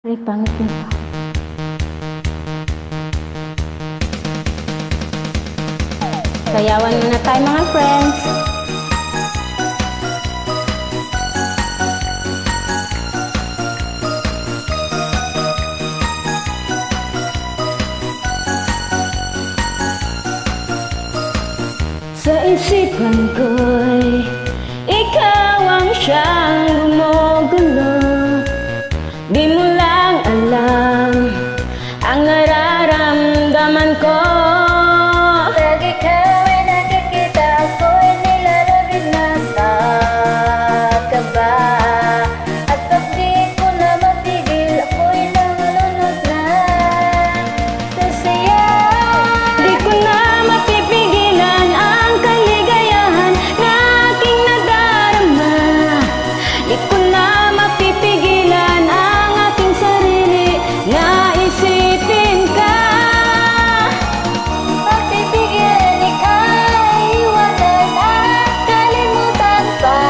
Ay, pangit na pa. Sayawan muna tayo mga friends. Sa isipan ko'y ikaw ang siyang gumugulo. Di mo lang alam ang nararamdaman ko. Pag ikaw ay nakikita, ako'y nilalabig na sa kaba. At pag di ko na mapigil, ako'y nalulunod na sa saya. Di ko na mapipigilan ang kaligayahan na aking nadarama. Di ko na mapipigilan ang aking sarili na isipin ka. Mapipigilan ika'y iwasan at kalimutan pa.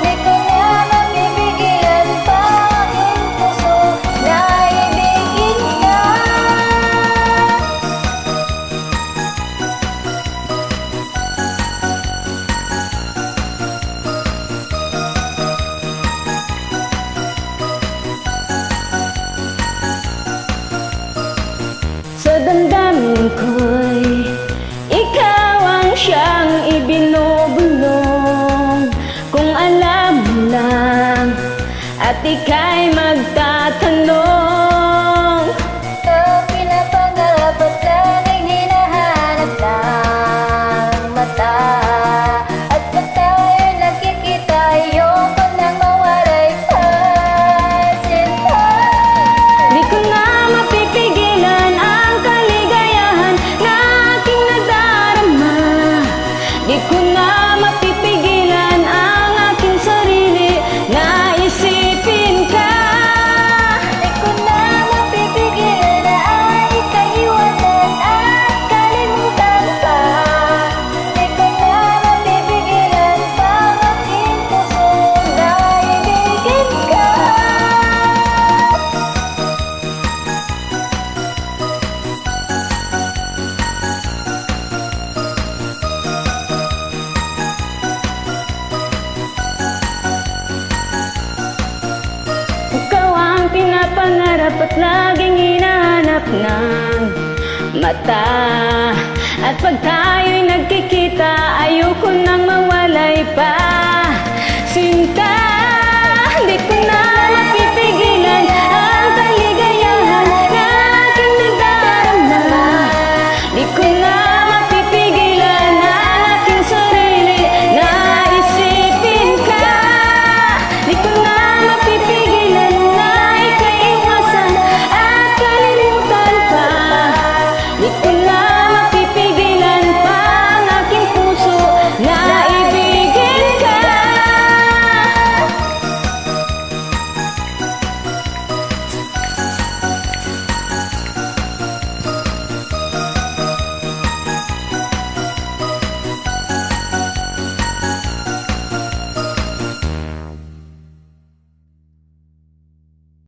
Di ko na mapipigilan pa aking puso na ibigin ka. Sa damdamin ko'y ikaw ang siyang ibinubulong. Kung alam mo lang at ika'y magtatanong. Ikaw pinapangarap at laging hinahanap ng mata. At pag tayo'y nagkikita, ayoko nang mawalay pa, sinta. Di ko na mapipigilan ang kaligayahan na aking nadarama. Di ko na mapipigilan ang aking sarili na isipin ka. Di ko na mapipigilan na ay ikaiwasan at kalimutan pa. Di ko na mapipigilan pa ang aking puso na ibigin ka. Ikaw ang pinapangarap at laging hinahanap ng mata. At pag tayo'y nagkikita, ayoko nang mawalay pa, sinta.